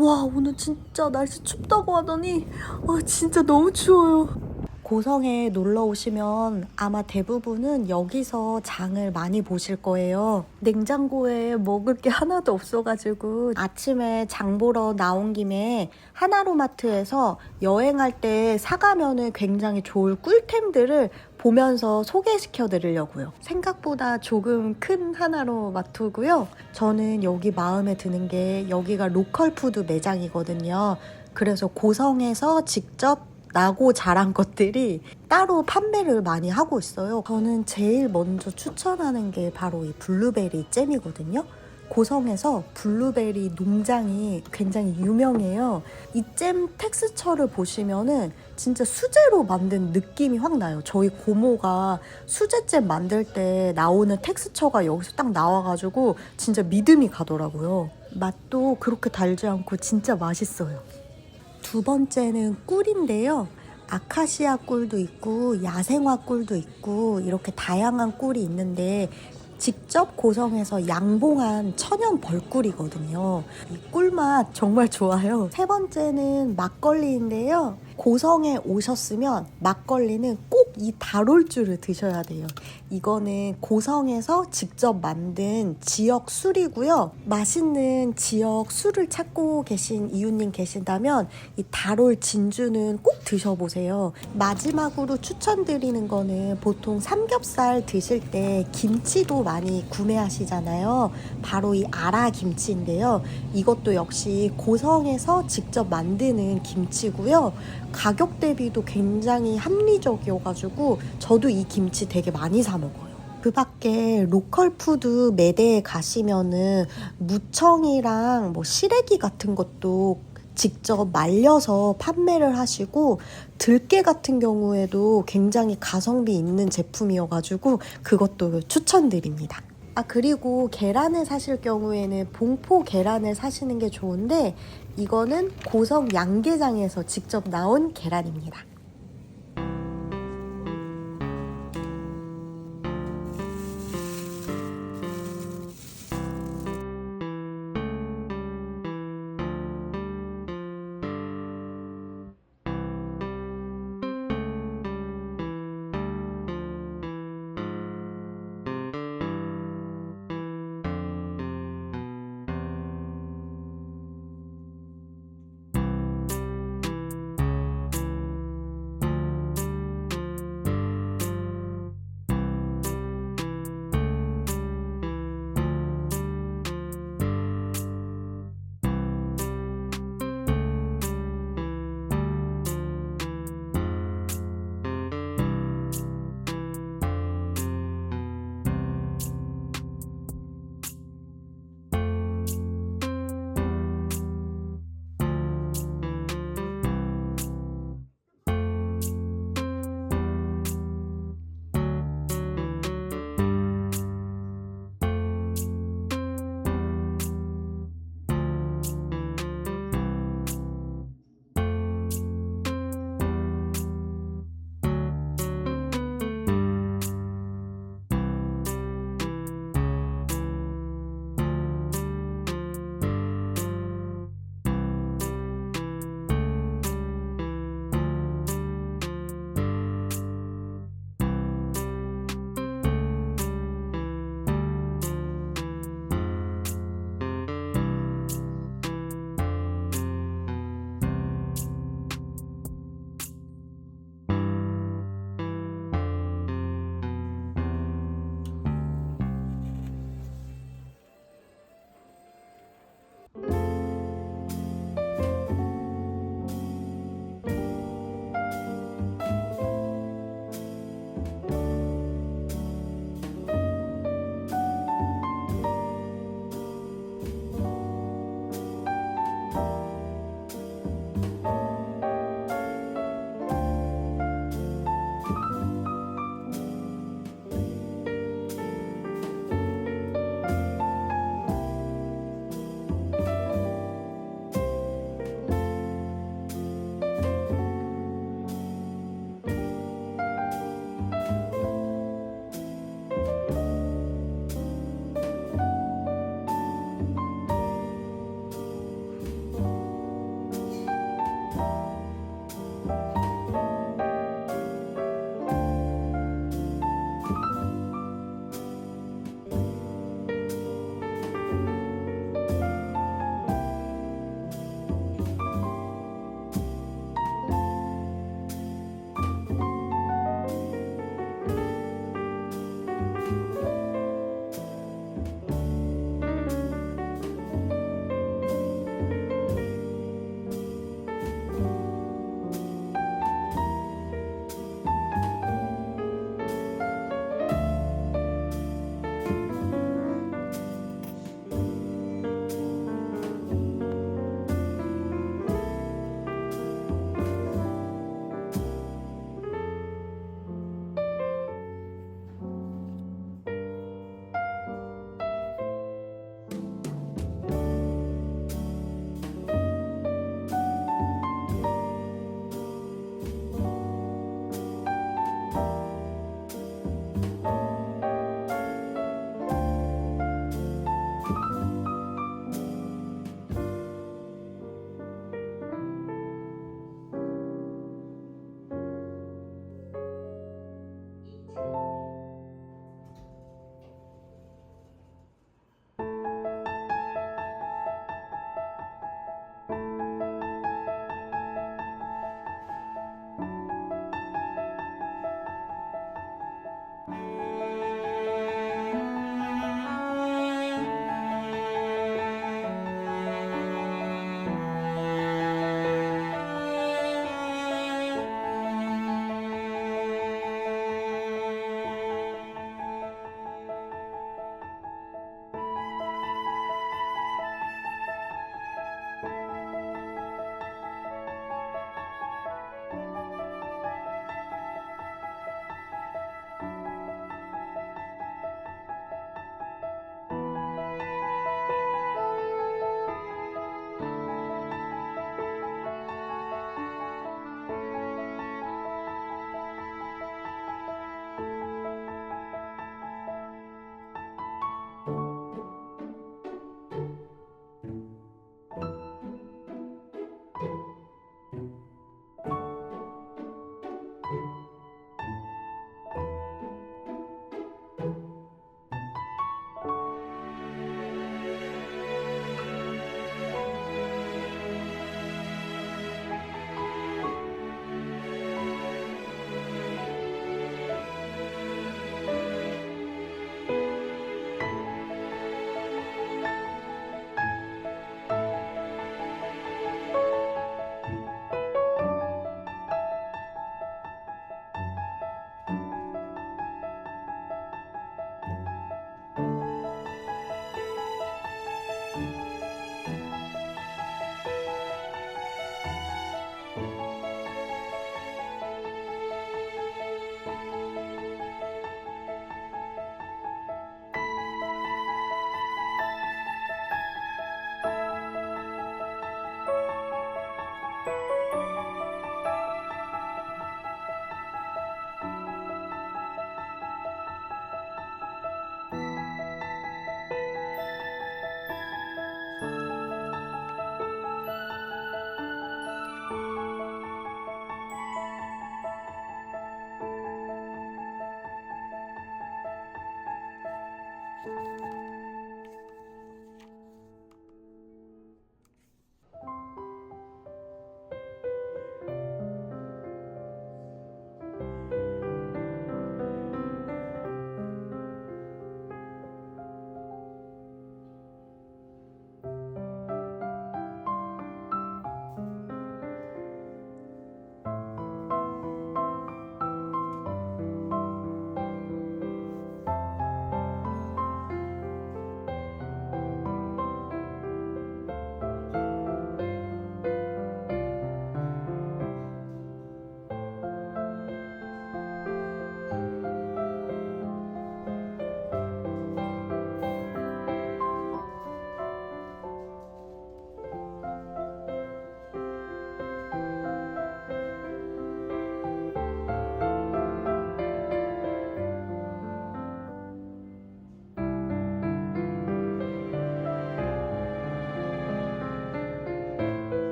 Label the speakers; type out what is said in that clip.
Speaker 1: 와, 오늘 진짜 날씨 춥다고 하더니 진짜 너무 추워요. 고성에 놀러 오시면 아마 대부분은 여기서 장을 많이 보실 거예요. 냉장고에 먹을 게 하나도 없어가지고 아침에 장 보러 나온 김에 하나로마트에서 여행할 때 사가면은 굉장히 좋을 꿀템들을 보면서 소개시켜 드리려고요. 생각보다 조금 큰 하나로마트고요. 저는 여기 마음에 드는 게 여기가 로컬 푸드 매장이거든요. 그래서 고성에서 직접 나고 자란 것들이 따로 판매를 많이 하고 있어요. 저는 제일 먼저 추천하는 게 바로 이 블루베리 잼이거든요. 고성에서 블루베리 농장이 굉장히 유명해요. 이 잼 텍스처를 보시면은 진짜 수제로 만든 느낌이 확 나요. 저희 고모가 수제잼 만들 때 나오는 텍스처가 여기서 딱 나와가지고 진짜 믿음이 가더라고요. 맛도 그렇게 달지 않고 진짜 맛있어요. 두 번째는 꿀인데요. 아카시아 꿀도 있고 야생화 꿀도 있고 이렇게 다양한 꿀이 있는데 직접 고성에서 양봉한 천연 벌꿀이거든요. 이 꿀맛 정말 좋아요. 세 번째는 막걸리인데요. 고성에 오셨으면 막걸리는 꼭 이 다롤주를 드셔야 돼요. 이거는 고성에서 직접 만든 지역 술이고요. 맛있는 지역 술을 찾고 계신 이웃님 계신다면 이 다롤 진주는 꼭 드셔보세요. 마지막으로 추천드리는 거는 보통 삼겹살 드실 때 김치도 많이 구매하시잖아요. 바로 이 아라 김치인데요. 이것도 역시 고성에서 직접 만드는 김치고요. 가격 대비도 굉장히 합리적이어가지고 저도 이 김치 되게 많이 사 먹어요. 그 밖에 로컬 푸드 매대에 가시면은 무청이랑 뭐 시래기 같은 것도 직접 말려서 판매를 하시고 들깨 같은 경우에도 굉장히 가성비 있는 제품이어가지고 그것도 추천드립니다. 그리고 계란을 사실 경우에는 봉포 계란을 사시는 게 좋은데 이거는 고성 양계장에서 직접 나온 계란입니다.